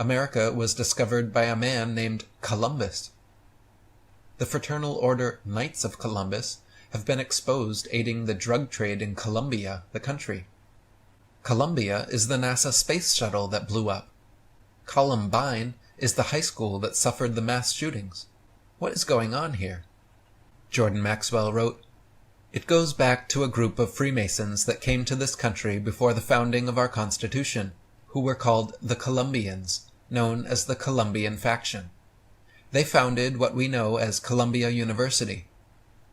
America was discovered by a man named Columbus. The fraternal order Knights of Columbus have been exposed aiding the drug trade in Columbia, the country. Columbia is the NASA space shuttle that blew up. Columbine is the high school that suffered the mass shootings. What is going on here? Jordan Maxwell wrote, "It goes back to a group of Freemasons that came to this country before the founding of our Constitution, who were called the Columbians, known as the Columbian faction. They founded what we know as Columbia University.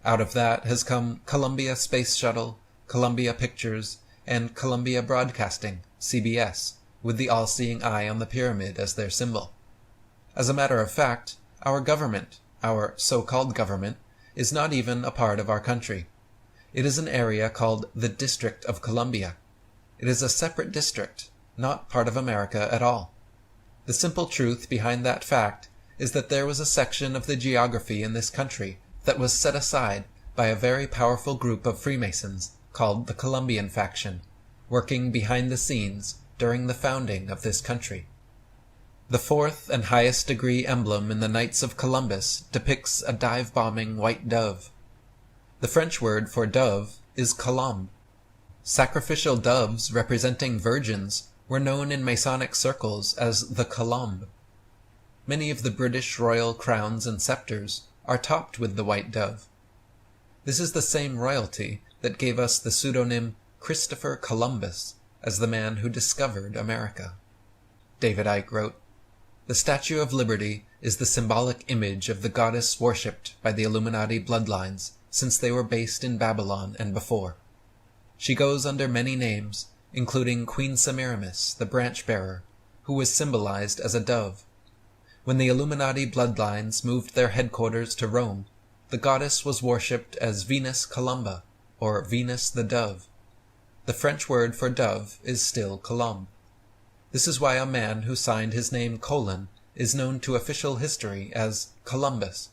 Out of that has come Columbia Space Shuttle, Columbia Pictures, and Columbia Broadcasting, CBS, with the all-seeing eye on the pyramid as their symbol. As a matter of fact, our government, our so-called government, is not even a part of our country. It is an area called the District of Columbia. It is a separate district, not part of America at all. The simple truth behind that fact is that there was a section of the geography in this country that was set aside by a very powerful group of Freemasons called the Columbian faction, working behind the scenes during the founding of this country. The fourth and highest degree emblem in the Knights of Columbus depicts a dive-bombing white dove. The French word for dove is colombe. Sacrificial doves representing virgins were known in Masonic circles as the colombe. Many of the British royal crowns and scepters are topped with the white dove. This is the same royalty that gave us the pseudonym Christopher Columbus as the man who discovered America. David Icke wrote, "The Statue of Liberty is the symbolic image of the goddess worshipped by the Illuminati bloodlines since they were based in Babylon and before. She goes under many names, including Queen Semiramis, the branch-bearer, who was symbolized as a dove. When the Illuminati bloodlines moved their headquarters to Rome, the goddess was worshipped as Venus Columba, or Venus the Dove. The French word for dove is still colombe. This is why a man who signed his name Colon is known to official history as Columbus.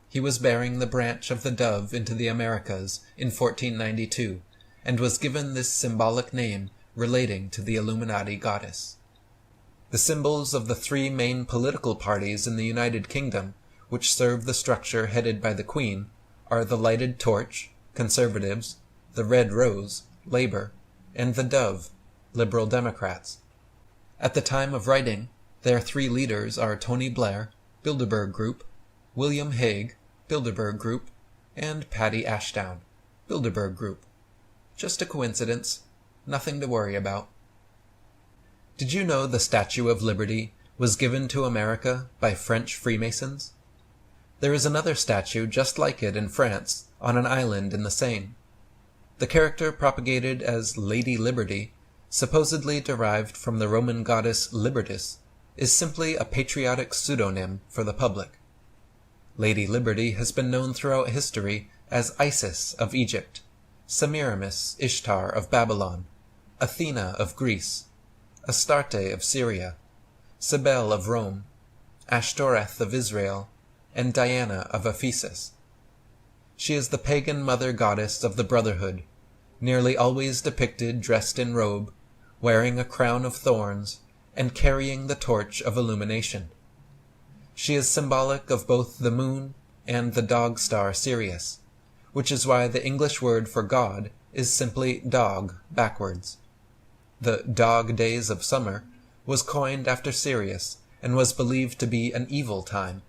He was bearing the branch of the dove into the Americas in 1492, and was given this symbolic name relating to the Illuminati goddess. The symbols of the three main political parties in the United Kingdom, which serve the structure headed by the Queen, are the lighted torch, Conservatives, the red rose, Labour, and the dove, Liberal Democrats. At the time of writing, their three leaders are Tony Blair, Bilderberg Group, William Hague, Bilderberg Group, and Paddy Ashdown, Bilderberg Group. Just a coincidence, nothing to worry about. Did you know the Statue of Liberty was given to America by French Freemasons? There is another statue just like it in France, on an island in the Seine. The character propagated as Lady Liberty, supposedly derived from the Roman goddess Libertas, is simply a patriotic pseudonym for the public. Lady Liberty has been known throughout history as Isis of Egypt, Semiramis Ishtar of Babylon, Athena of Greece, Astarte of Syria, Cybele of Rome, Ashtoreth of Israel, and Diana of Ephesus. She is the pagan mother goddess of the Brotherhood, nearly always depicted dressed in robe, wearing a crown of thorns, and carrying the torch of illumination. She is symbolic of both the moon and the dog star Sirius, which is why the English word for God is simply dog backwards. The dog days of summer was coined after Sirius and was believed to be an evil time.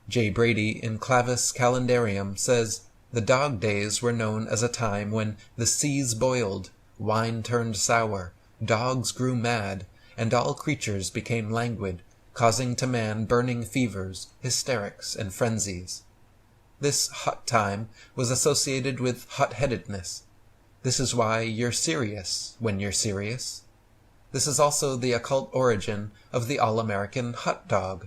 J. Brady in Clavis Calendarium says the dog days were known as a time when the seas boiled, wine turned sour, dogs grew mad, and all creatures became languid, causing to man burning fevers, hysterics, and frenzies. This hot time was associated with hot-headedness. This is why you're serious when you're serious. This is also the occult origin of the all-American hot dog.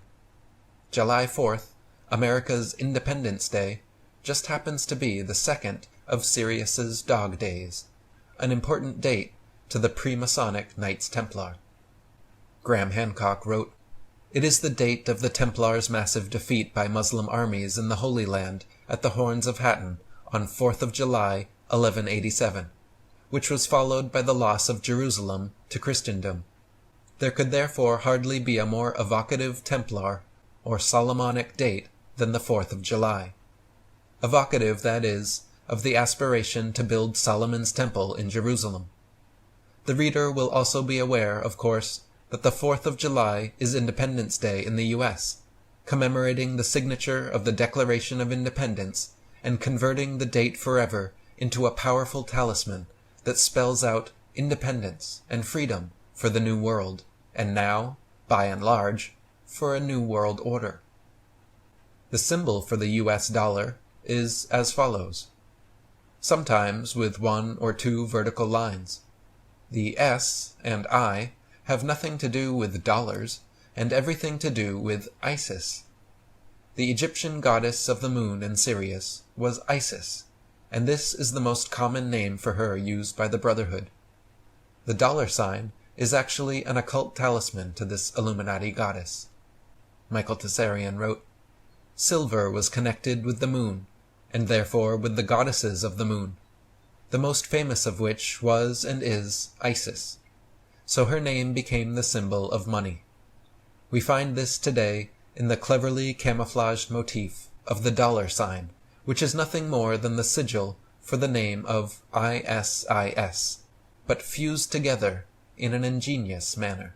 July 4th, America's Independence Day, just happens to be the second of Sirius's dog days, an important date to the pre-Masonic Knights Templar. Graham Hancock wrote, "It is the date of the Templars' massive defeat by Muslim armies in the Holy Land at the Horns of Hattin on 4th of July, 1187, which was followed by the loss of Jerusalem to Christendom. There could therefore hardly be a more evocative Templar or Solomonic date than the 4th of July. Evocative, that is, of the aspiration to build Solomon's Temple in Jerusalem. The reader will also be aware, of course, that the 4th of July is Independence Day in the U.S., commemorating the signature of the Declaration of Independence and converting the date forever into a powerful talisman that spells out independence and freedom for the New World, and now, by and large, for a New World Order. The symbol for the U.S. dollar is as follows, sometimes with 1 or 2 vertical lines. The S and I have nothing to do with dollars, and everything to do with Isis. The Egyptian goddess of the moon and Sirius was Isis, and this is the most common name for her used by the Brotherhood. The dollar sign is actually an occult talisman to this Illuminati goddess. Michael Tessarian wrote, "Silver was connected with the moon, and therefore with the goddesses of the moon, the most famous of which was and is Isis. So her name became the symbol of money. We find this today in the cleverly camouflaged motif of the dollar sign, which is nothing more than the sigil for the name of ISIS, but fused together in an ingenious manner."